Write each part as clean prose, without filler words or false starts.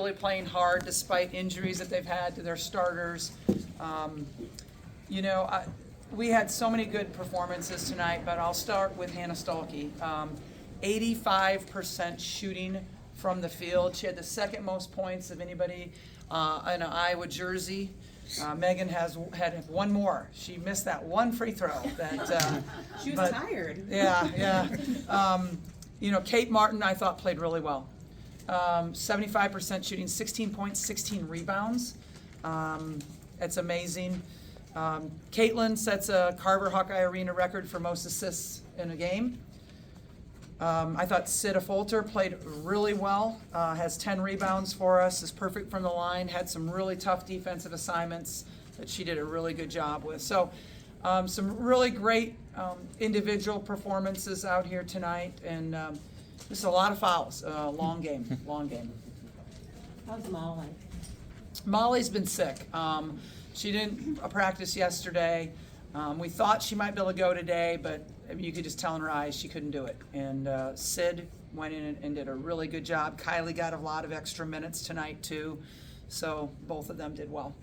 really playing hard despite injuries that they've had to their starters. We had so many good performances tonight, but I'll start with Hannah Stuelke. 85% shooting from the field. She had the second most points of anybody in an Iowa jersey. Megan had one more. She missed that one free throw. She was tired. Yeah. Kate Martin, I thought, played really well. 75% shooting, 16 points, 16 rebounds. It's amazing. Caitlin sets a Carver Hawkeye Arena record for most assists in a game. I thought Sid Folter played really well, has 10 rebounds for us, is perfect from the line, had some really tough defensive assignments that she did a really good job with. So some really great individual performances out here tonight, and just a lot of fouls. Long game. How's Molly? Molly's been sick. She didn't practice yesterday. We thought she might be able to go today, but you could just tell in her eyes she couldn't do it. And Sid went in and did a really good job. Kylie got a lot of extra minutes tonight too, so both of them did well.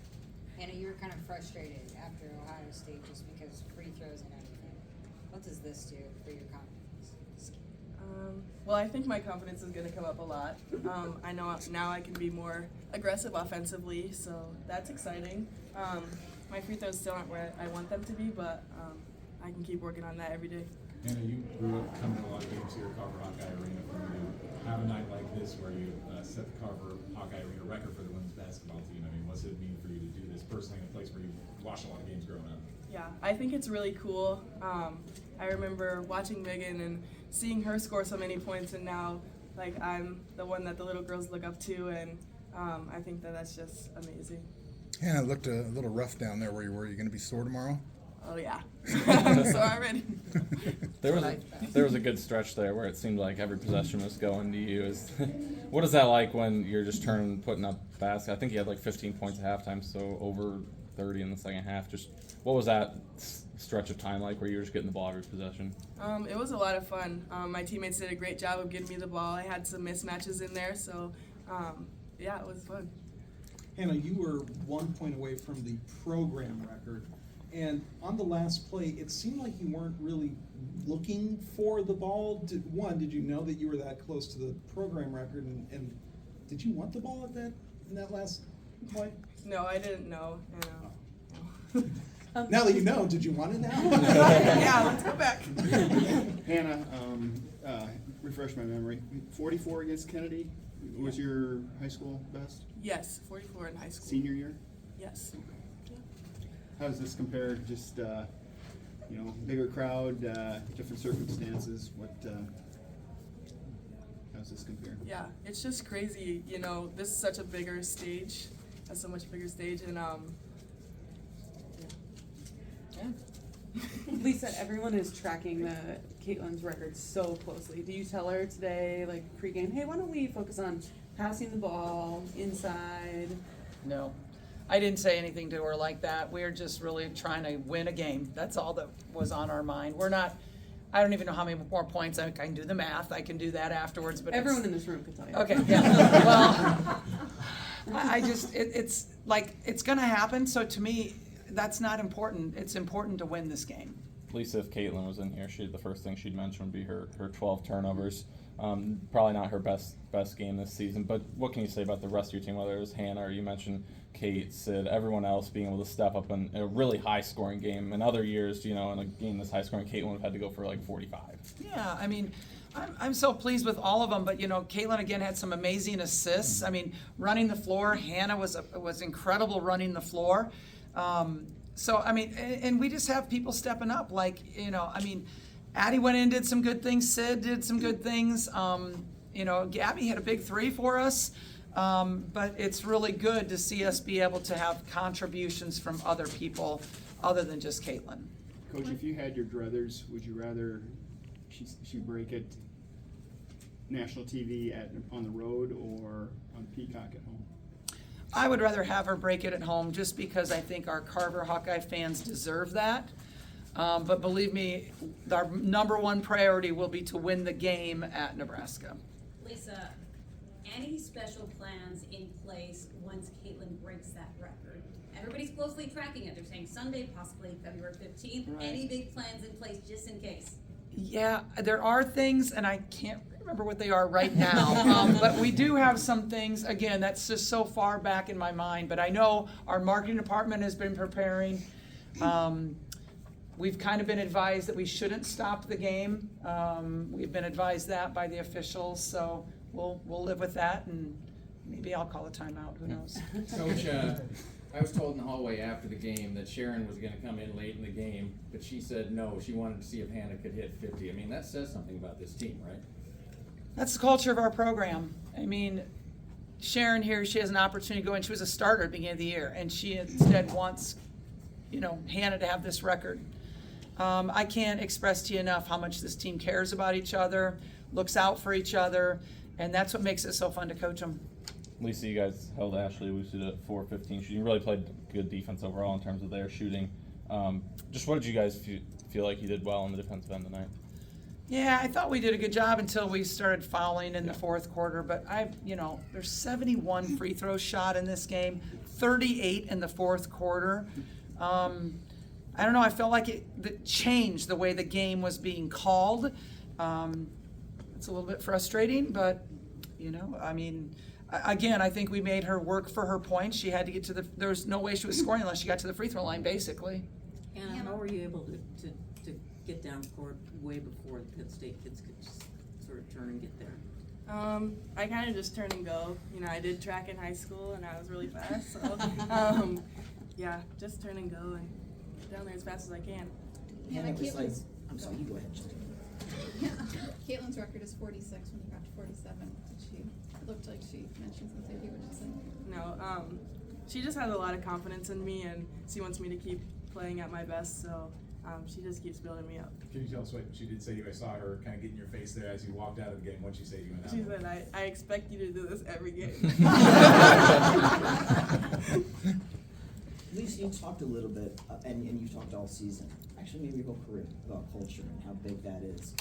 Hannah, you were kind of frustrated after Ohio State just because free throws and everything. What does this do for your confidence? Well, I think my confidence is going to come up a lot. I know now I can be more aggressive offensively, so that's exciting. My free throws still aren't where I want them to be, but I can keep working on that every day. Hannah, you grew up coming to a lot of games here at Carver Hawkeye Arena. For you to have a night like this where you set the Carver Hawkeye Arena record for the women's basketball team, I mean, what's it mean for you to do this personally in a place where you watched a lot of games growing up? Yeah, I think it's really cool. I remember watching Megan and seeing her score so many points, and now I'm the one that the little girls look up to, and I think that's just amazing. Yeah, it looked a little rough down there where you were. You going to be sore tomorrow? Oh yeah, I'm sore already. There was a good stretch there where it seemed like every possession was going to you. What is that like when you're just putting up baskets? I think you had like 15 points at halftime, so over 30 in the second half. Just what was that stretch of time like where you were just getting the ball every possession? It was a lot of fun. My teammates did a great job of getting me the ball. I had some mismatches in there, so yeah, it was fun. Hannah, you were 1 point away from the program record, and on the last play, it seemed like you weren't really looking for the ball. Did you know that you were that close to the program record, and did you want the ball in that last play? No, I didn't know. Now that you know, did you want it now? Yeah, let's go back. Hannah, refresh my memory. 44 against Kennedy was your high school best? Yes, 44 in high school. Senior year? Yes. How does this compare? Just bigger crowd, different circumstances. How does this compare? Yeah, it's just crazy. This is such a bigger stage, has so much bigger stage, and Lisa, everyone is tracking Caitlin's record so closely. Do you tell her today, pregame, hey, why don't we focus on passing the ball inside? No, I didn't say anything to her like that. We're just really trying to win a game. That's all that was on our mind. I don't even know how many more points. I can do the math. I can do that afterwards. But everyone in this room can tell you. Okay, yeah. Well, it's going to happen. So to me, that's not important. It's important to win this game. Lisa, if Caitlin was in here, the first thing she'd mention would be her 12 turnovers. Probably not her best game this season, but what can you say about the rest of your team, whether it was Hannah or you mentioned Kate, Sid, everyone else being able to step up in a really high-scoring game? In other years, in a game this high-scoring, Caitlin would have had to go for 45. Yeah, I mean, I'm so pleased with all of them, but Caitlin again had some amazing assists. I mean, running the floor, Hannah was incredible running the floor. So I mean, and we just have people stepping up. Addie went in and did some good things. Sid did some good things. Gabby had a big three for us. But it's really good to see us be able to have contributions from other people other than just Caitlin. Coach, if you had your druthers, would you rather she break it national TV on the road or on Peacock at home? I would rather have her break it at home just because I think our Carver Hawkeye fans deserve that. But believe me, our number one priority will be to win the game at Nebraska. Lisa, any special plans in place once Caitlin breaks that record? Everybody's closely tracking it. They're saying Sunday, possibly February 15th. Right. Any big plans in place just in case? Yeah, there are things, and I can't remember what they are right now. But we do have some things, again, that's just so far back in my mind. But I know our marketing department has been preparing. We've kind of been advised that we shouldn't stop the game. We've been advised that by the officials, so we'll live with that, and maybe I'll call a timeout, who knows? Coach, I was told in the hallway after the game that Sharon was gonna come in late in the game, but she said no, she wanted to see if Hannah could hit 50. I mean, that says something about this team, right? That's the culture of our program. I mean, Sharon here, she has an opportunity to go in. She was a starter at the beginning of the year, and she instead wants, Hannah to have this record. I can't express to you enough how much this team cares about each other, looks out for each other, and that's what makes it so fun to coach them. Lisa, you guys held Ashley Lucid at 415 shooting. You really played good defense overall in terms of their shooting. Just what did you guys feel like you did well on the defensive end tonight? Yeah, I thought we did a good job until we started fouling in the fourth quarter, but there's 71 free throws shot in this game, 38 in the fourth quarter. I don't know, I felt like it changed the way the game was being called. It's a little bit frustrating, but, again, I think we made her work for her points. She had to get to there was no way she was scoring unless she got to the free throw line, basically. Anna, how were you able to get down court way before the Pitt State kids could just sort of turn and get there? I kind of just turn and go. I did track in high school and I was really fast, so yeah, just turn and go and get down there as fast as I can. Yeah, And it was Caitlin's, I'm sorry, you go ahead, Justin. yeah, Caitlin's record is 46 when you got to 47. It looked like she mentioned something. You were just saying. No, she just has a lot of confidence in me and she wants me to keep playing at my best, so she just keeps building me up. Can you tell us what she did say to you? I saw her kind of get in your face there as you walked out of the game. What'd she say to you? She said, I expect you to do this every game. Lisa, you talked a little bit, and you've talked all season, actually maybe your whole career, about culture and how big that is.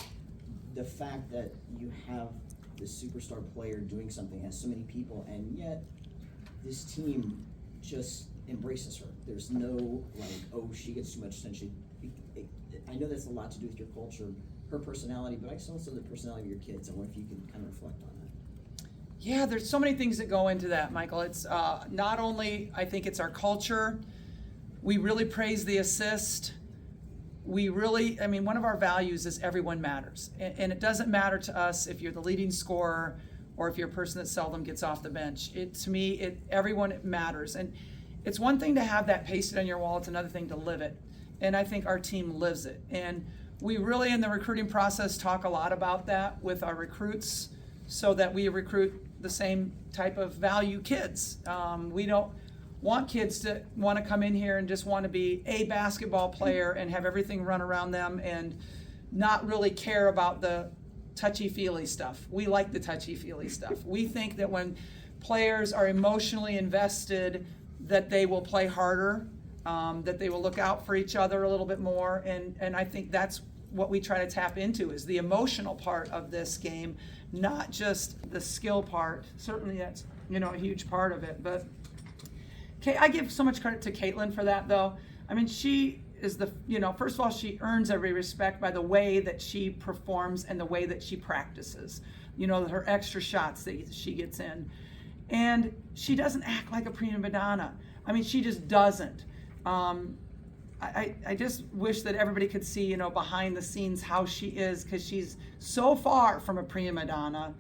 The fact that you have this superstar player doing something, has so many people, and yet this team just embraces her. There's no, oh, she gets too much attention. I know that's a lot to do with your culture, her personality, but also the personality of your kids. I wonder if you can kind of reflect on that. Yeah, there's so many things that go into that, Michael. It's not only, I think it's our culture. We really praise the assist. One of our values is everyone matters. And it doesn't matter to us if you're the leading scorer or if you're a person that seldom gets off the bench. To me, everyone matters. And it's one thing to have that pasted on your wall, it's another thing to live it. And I think our team lives it. And we really, in the recruiting process, talk a lot about that with our recruits so that we recruit the same type of value kids. We don't want kids to want to come in here and just want to be a basketball player and have everything run around them and not really care about the touchy-feely stuff. We like the touchy-feely stuff. We think that when players are emotionally invested, that they will play harder, that they will look out for each other a little bit more, and I think that's what we try to tap into is the emotional part of this game, not just the skill part. Certainly that's a huge part of it, but I give so much credit to Caitlin for that, though. I mean, she is first of all, she earns every respect by the way that she performs and the way that she practices, her extra shots that she gets in. And she doesn't act like a prima donna. I mean, she just doesn't. I just wish that everybody could see, behind the scenes how she is, because she's so far from a prima donna.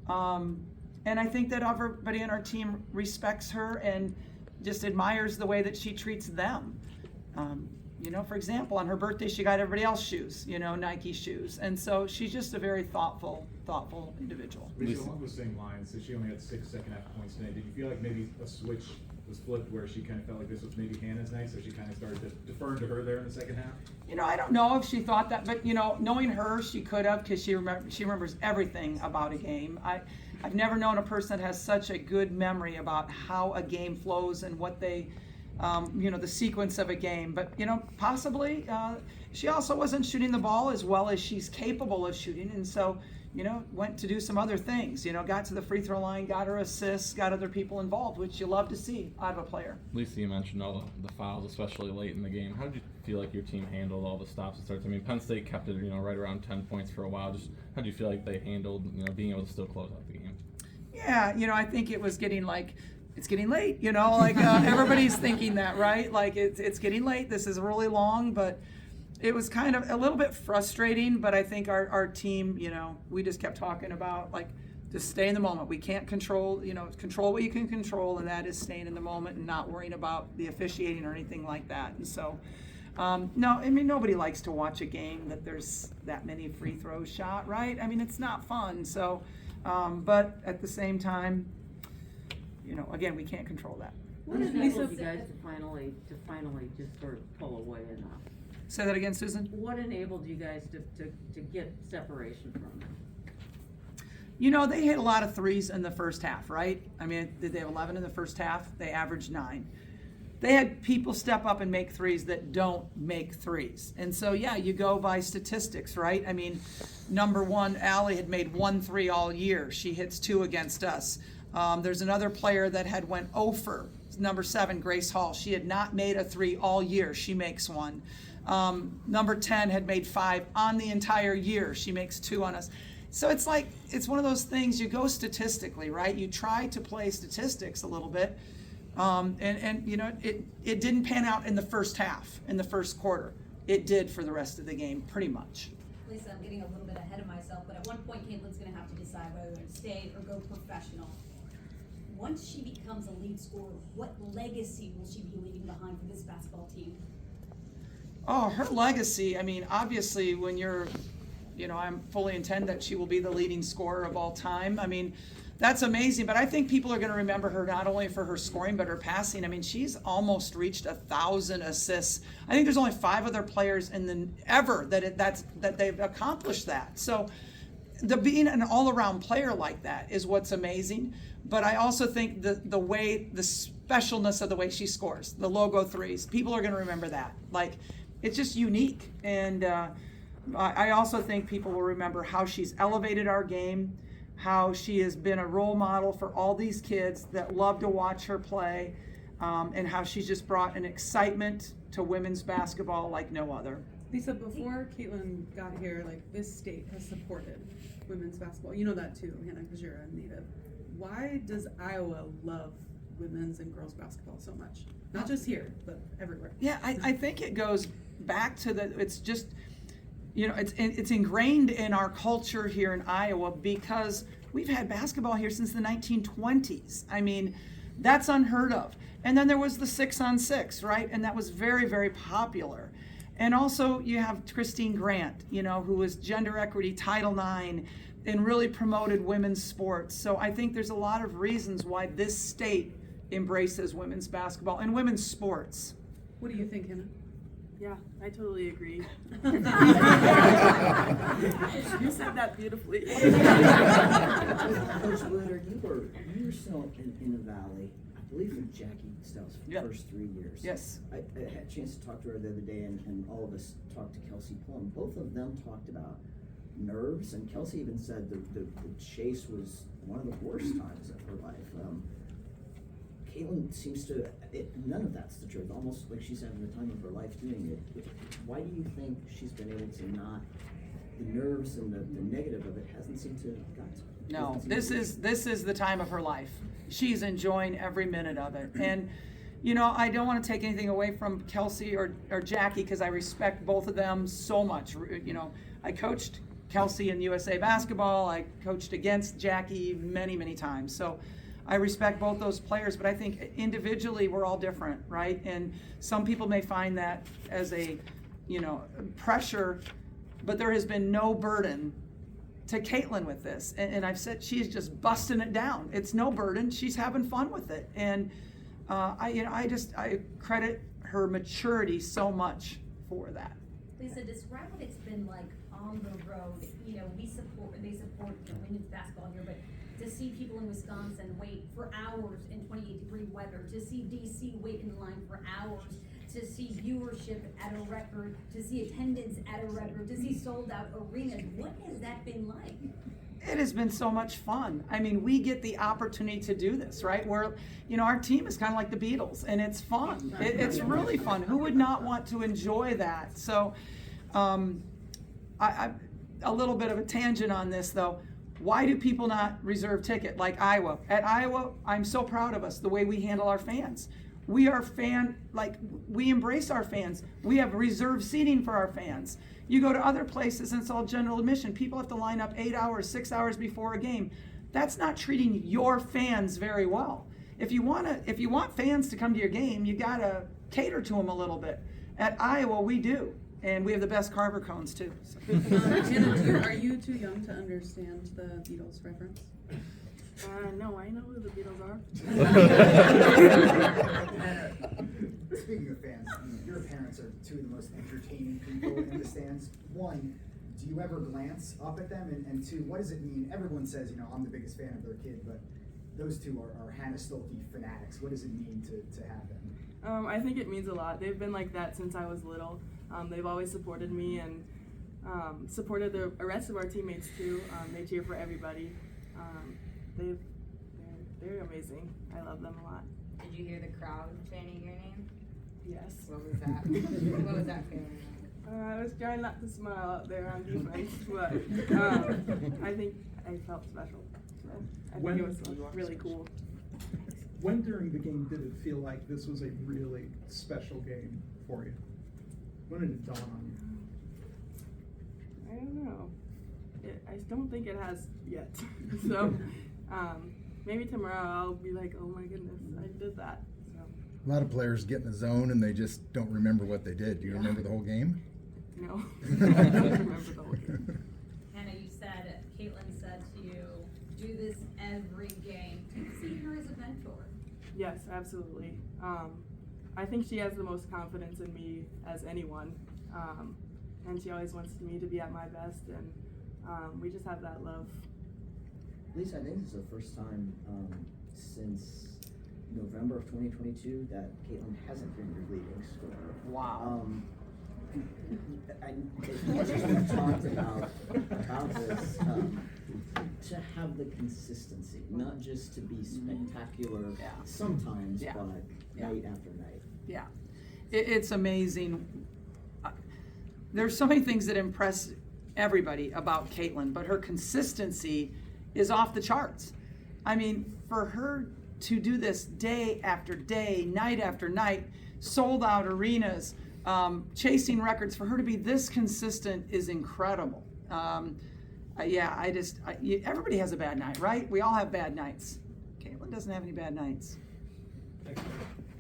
And I think that everybody on our team respects her and just admires the way that she treats them. For example, on her birthday, she got everybody else shoes, Nike shoes. And so she's just a very thoughtful individual. Lisa, along those same lines, so she only had 6 second half points tonight. Did you feel like maybe a switch was flipped where she kind of felt like this was maybe Hannah's night, so she kind of started deferring to her there in the second half? I don't know if she thought that, but knowing her, she could have, because she remembers everything about a game. I've never known a person that has such a good memory about how a game flows and what they, the sequence of a game. But possibly she also wasn't shooting the ball as well as she's capable of shooting, and so went to do some other things, got to the free throw line, got her assists, got other people involved, which you love to see out of a player. Lisa, you mentioned all the fouls, especially late in the game. How did you feel like your team handled all the stops and starts? I mean, Penn State kept it, right around 10 points for a while. Just how do you feel like they handled, being able to still close out the game? Yeah, I think it was getting it's getting late, everybody's thinking that, right? Like it's getting late. This is really long, but it was kind of a little bit frustrating, but I think our team, we just kept talking about just stay in the moment. We can't control what you can control, and that is staying in the moment and not worrying about the officiating or anything like that. And so, no, I mean, nobody likes to watch a game that there's that many free throws shot, right? I mean, it's not fun. So, but at the same time, again, we can't control that. What enabled you guys to finally just sort of pull away enough? Say that again, Susan. What enabled you guys to get separation from them? They hit a lot of threes in the first half, right? I mean, did they have 11 in the first half? They averaged 9. They had people step up and make threes that don't make threes. And so, yeah, you go by statistics, right? I mean, number one, Allie had made 1 3 all year. She hits 2 against us. There's another player that had went 0 for, number 7, Grace Hall. She had not made a 3 all year. She makes 1. Number 10 had made 5 on the entire year. She makes 2 on us. So it's one of those things, you go statistically, right? You try to play statistics a little bit. It didn't pan out in the first half, in the first quarter. It did for the rest of the game, pretty much. Lisa, I'm getting a little bit ahead of myself, but at one point, Caitlin's going to have to decide whether to stay or go professional. Once she becomes a lead scorer, what legacy will she be leaving behind for this basketball team? Oh, her legacy, I mean, obviously when you're, I fully intend that she will be the leading scorer of all time. I mean, that's amazing, but I think people are going to remember her not only for her scoring, but her passing. I mean, she's almost reached 1,000 assists. I think there's only 5 other players ever that they've accomplished that. So being an all-around player like that is what's amazing. But I also think the specialness of the way she scores, the logo threes, people are going to remember that. It's just unique. And I also think people will remember how she's elevated our game, how she has been a role model for all these kids that love to watch her play, and how she's just brought an excitement to women's basketball like no other. Lisa, before Caitlin got here, this state has supported women's basketball. You know that too, Hannah, because you're a native. Why does Iowa love women's and girls basketball so much? Not just here, but everywhere. Yeah, I think it goes back to it's just, it's ingrained in our culture here in Iowa because we've had basketball here since the 1920s. I mean, that's unheard of. And then there was the 6-on-6, right? And that was very, very popular. And also you have Christine Grant, who was gender equity, Title IX, and really promoted women's sports. So I think there's a lot of reasons why this state embraces women's basketball and women's sports. What do you think, Hannah? Yeah, I totally agree. You said that beautifully. Coach Bruder, you were still in the Valley, I believe with Jackie Stiles for the first 3 years. Yes. I had a chance to talk to her the other day, and all of us talked to Kelsey Plum. Both of them talked about nerves, and Kelsey even said the chase was one of the worst times of her life. Caitlin seems to, none of that's the truth, almost like she's having the time of her life doing it. Why do you think she's been able to not, the nerves and the negative of it hasn't seemed to have got to her? No, this is the time of her life. She's enjoying every minute of it. And, I don't want to take anything away from Kelsey or Jackie because I respect both of them so much. I coached Kelsey in USA basketball. I coached against Jackie many, many times. So I respect both those players, but I think individually we're all different, right? And some people may find that as a, pressure, but there has been no burden to Caitlin with this. And I've said she's just busting it down. It's no burden. She's having fun with it. And I credit her maturity so much for that. Lisa, describe what it's been like on the road. They support women's basketball here, but to see people in Wisconsin wait for hours in 28-degree weather, to see DC wait in line for hours, to see viewership at a record, to see attendance at a record, to see sold-out arenas. What has that been like? It has been so much fun. I mean, we get the opportunity to do this, right? Where, our team is kind of like the Beatles, and it's fun. It's really fun. Who would not want to enjoy that? So, I a little bit of a tangent on this, though. Why do people not reserve ticket like Iowa? At Iowa, I'm so proud of us, the way we handle our fans. We are we embrace our fans. We have reserved seating for our fans. You go to other places and it's all general admission. People have to line up 8 hours, 6 hours before a game. That's not treating your fans very well. If you want fans to come to your game, you gotta cater to them a little bit. At Iowa, we do. And we have the best Carver cones too. So. Hannah, are you too young to understand the Beatles reference? No, I know who the Beatles are. Speaking of fans, your parents are two of the most entertaining people in the stands. One, do you ever glance up at them? And two, what does it mean? Everyone says, I'm the biggest fan of their kid, but those two are Hannah Stuelke fanatics. What does it mean to have them? I think it means a lot. They've been like that since I was little. They've always supported me and supported the rest of our teammates too. They cheer for everybody. They're amazing. I love them a lot. Did you hear the crowd chanting your name? Yes. What was that? What was that feeling like? I was trying not to smile out there on defense, but I think I felt special. So I think it was really cool. When during the game did it feel like this was a really special game for you? When did it dawn on you? I don't know. I don't think it has yet. So maybe tomorrow I'll be like, oh my goodness, I did that. So. A lot of players get in the zone and they just don't remember what they did. Do you remember the whole game? No, I don't remember the whole game. Hannah, you said, Caitlin said to you, do this every game. Do you see her as a mentor? Yes, absolutely. I think she has the most confidence in me as anyone. And she always wants me to be at my best, and we just have that love. Lisa, I think this is the first time since November of 2022 that Caitlin hasn't been your leading scorer. Wow. We've talked about this, to have the consistency, not just to be spectacular sometimes, but night after night. Yeah, it's amazing. There's so many things that impress everybody about Caitlin, but her consistency is off the charts. I mean, for her to do this day after day, night after night, sold out arenas, chasing records, for her to be this consistent is incredible. Everybody has a bad night, right? We all have bad nights. Caitlin doesn't have any bad nights.